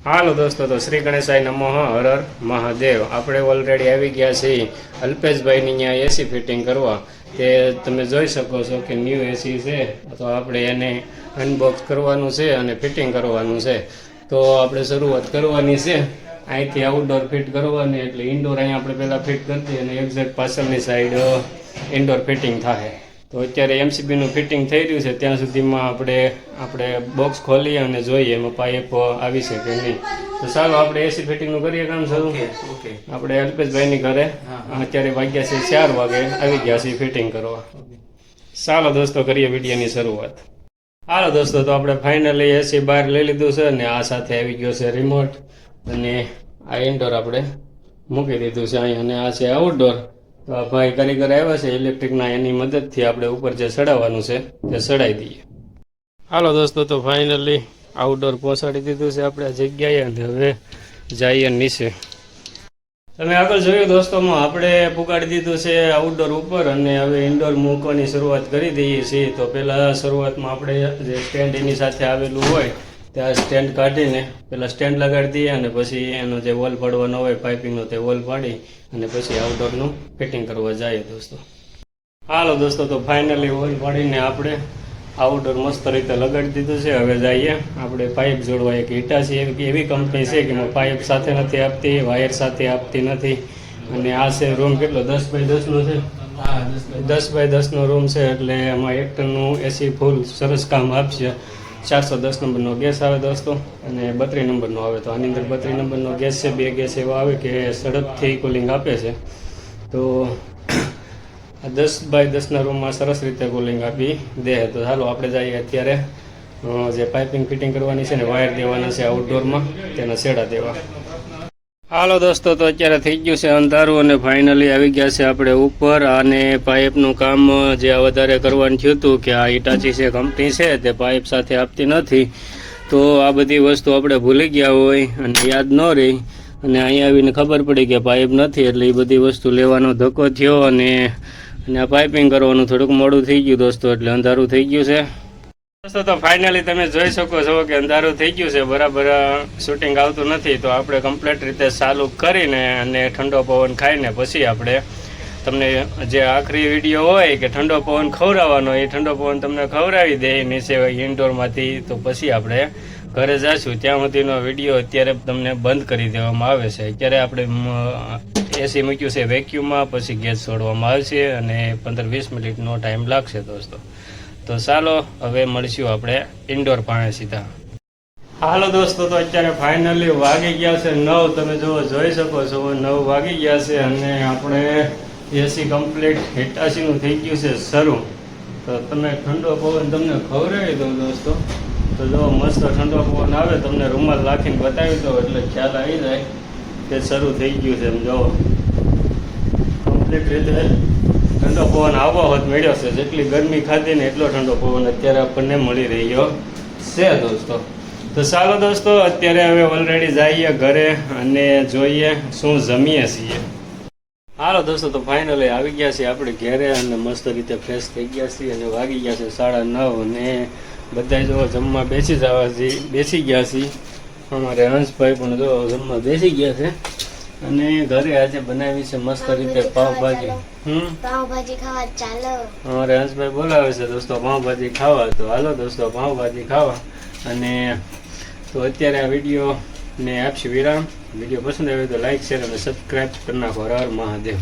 હાલો દોસ્તો, તો શ્રી ગણેશાય નમઃ, હર હર મહાદેવ. આપણે ઓલરેડી આવી ગયા છીએ અલ્પેશભાઈની ત્યાં એસી ફિટિંગ કરવા. તે તમે જોઈ શકો છો કે ન્યૂ એસી છે, તો આપણે એને અનબોક્સ કરવાનું છે અને ફિટિંગ કરવાનું છે. તો આપણે શરૂઆત કરવાની છે અહીંથી આઉટડોર ફિટ કરવાની, એટલે ઇન્ડોર અહીંયા આપણે પહેલાં ફિટ કરતી અને એક્ઝેક્ટ પાછળની સાઈડ ઇન્ડોર ફિટિંગ થાય. તો અત્યારે એમસીબીનું ફિટિંગ થઈ રહ્યું છે, ત્યાં સુધીમાં આપણે બોક્સ ખોલી અને જોઈએ એમાં પાઇપ આવી છે કે નહીં. તો ચાલો આપણે એસી ફિટિંગનું કરીએ કામ શરૂ. આપણે અલ્પેશભાઈની ઘરે અત્યારે વાગ્યા છે 4 વાગે, આવી ગયા છે ફિટિંગ કરવા. ચાલો દોસ્તો, કરીએ વિડીયોની શરૂઆત. હાલો દોસ્તો, તો આપણે ફાઇનલી એસી બહાર લઈ લીધું છે અને આ સાથે આવી ગયો છે રિમોટ, અને આ ઇન્ડોર આપણે મૂકી દીધું છે અહીં, અને આ છે આઉટડોર. તો આ ભાઈ કારીગર આવ્યા છે ઇલેક્ટ્રિકના, એની મદદથી આપણે ઉપર જે ચડાવવાનું છે તે ચડાવી દઈએ. હાલો દોસ્તો, તો ફાઇનલી આઉટડોર પહોંચાડી દીધું છે આપણે આ જગ્યાએ, અને હવે જઈએ નીચે. તમે આગળ જોયું દોસ્તોમાં આપણે પુગાડી દીધું છે આઉટડોર ઉપર, અને હવે ઇન્ડોર મૂકવાની શરૂઆત કરી દઈએ છીએ. તો પહેલાં શરૂઆતમાં આપણે જે સ્ટેન્ડ એની સાથે આવેલું હોય ત્યાં સ્ટેન્ડ કાઢીને પહેલાં સ્ટેન્ડ લગાડી દઈએ, અને પછી એનો જે વોલ પાડવાનો હોય પાઇપિંગનો તે વોલ પાડી અને પછી આઉટડોરનું ફિટિંગ કરવા જઈએ દોસ્તો. હાલો દોસ્તો, તો ફાઇનલી વોલ પાડીને આપણે આઉટડોર મસ્ત રીતે લગાડી દીધું છે. હવે જઈએ આપણે પાઇપ જોડવા. એક હિટાચી એવી કંપની છે કે પાઇપ સાથે નથી આપતી, વાયર સાથે આપતી નથી. અને આ છે રૂમ કેટલો 10x10નો છે, 10x10નો રૂમ છે, એટલે એમાં 1 ટનનું એસી ફૂલ સરસ કામ આપશે. 410 નંબરનો ગેસ આવે દોસ્તો, અને 32 નંબરનો આવે. તો આની અંદર 32 નંબરનો ગેસ છે. 2 ગેસ એવા આવે કે ઝડપથી કુલિંગ આપે છે. તો આ 10x10ના રૂમમાં સરસ રીતે કુલિંગ આપી દે. તો ચાલો આપણે જઈએ અત્યારે જે પાઇપિંગ ફિટિંગ કરવાની છે ને વાયર દેવાના છે આઉટડોરમાં, તેના છેડા દેવા. હાલો દોસ્તો, તો અત્યારે થઈ ગયું છે અંધારું, અને ફાઇનલી આવી ગયા છે આપણે ઉપર. અને પાઇપનું કામ જે વધારે કરવાનું થયું હતું કે આ હિટાચી છે કંપની છે તે પાઇપ સાથે આપતી નથી. તો આ બધી વસ્તુ આપણે ભૂલી ગયા હોય અને યાદ ન રહી, અને અહીંયા આવીને ખબર પડી કે પાઇપ નથી, એટલે એ બધી વસ્તુ લેવાનો ધક્કો થયો, અને આ પાઇપિંગ કરવાનું થોડુંક મોડું થઈ ગયું દોસ્તો, એટલે અંધારું થઈ ગયું છે દોસ્તો. તો ફાઇનલી તમે જોઈ શકો છો કે અંધારું થઈ ગયું છે, બરાબર શૂટિંગ આવતું નથી. તો આપણે કમ્પ્લીટ રીતે ચાલુ કરીને અને ઠંડો પવન ખાઈને પછી આપણે તમને જે આખરી વિડીયો હોય કે ઠંડો પવન ખવડાવવાનો, એ ઠંડો પવન તમને ખવડાવી દે નીચે ઇન્ડોરમાંથી. તો પછી આપણે ઘરે જઈશું, ત્યાં સુધીનો વિડીયો અત્યારે તમને બંધ કરી દેવામાં આવે છે. અત્યારે આપણે એસી મૂક્યું છે વેક્યુમમાં, પછી ગેસ છોડવામાં આવશે અને 15-20 મિનિટનો ટાઈમ લાગશે દોસ્તો. તો ચાલો હવે મળીશું આપણે ઇન્ડોર પાસે સીધા. હાલો દોસ્તો, તો અત્યારે ફાઇનલી વાગી ગયા છે 9. તમે જોઈ શકો છો 9 વાગી ગયા છે, અને આપણે એસી કમ્પ્લીટ હિટાચીનું થઈ ગયું છે શરૂ. તો તમે ઠંડો પવન તમને ખવડાવી દો દોસ્તો. તો જો મસ્ત ઠંડો પવન આવે, તમને રૂમાલ રાખીને બતાવી દો એટલે ખ્યાલ આવી જાય કે શરૂ થઈ ગયું છે. એમ જો કમ્પ્લીટ રીતે ઠંડો પવન આવવા હોત મળ્યો છે. જેટલી ગરમી ખાધી ને એટલો ઠંડો પવન અત્યારે આપણને મળી રહ્યો છે દોસ્તો. તો ચાલો દોસ્તો, અત્યારે હવે ઓલરેડી જઈએ ઘરે અને જોઈએ શું જમીએ છીએ. હાલો દોસ્તો, તો ફાઇનલી આવી ગયા છીએ આપણે ઘરે, અને મસ્ત રીતે ફ્રેશ થઈ ગયા છીએ, અને વાગી ગયા છે 9:30, અને બધા જો જમવા બેસી ગયા છીએ. અમારે હંસભાઈ પણ જો જમવા બેસી ગયા છે, અને ઘરે આજે બનાવી છે મસ્ત રીતે પાવભાજી. પાવભાજી ખાવા ચાલો. અમારે હંસભાઈ બોલાવે છે દોસ્તો પાવભાજી ખાવા. તો હાલો દોસ્તો પાવભાજી ખાવા. અને તો અત્યારે આ વિડીયોને આપશે વિરામ. વિડીયો પસંદ આવ્યો તો લાઈક, શેર અને સબસ્ક્રાઈબ કરી નાખો. હર હર મહાદેવ.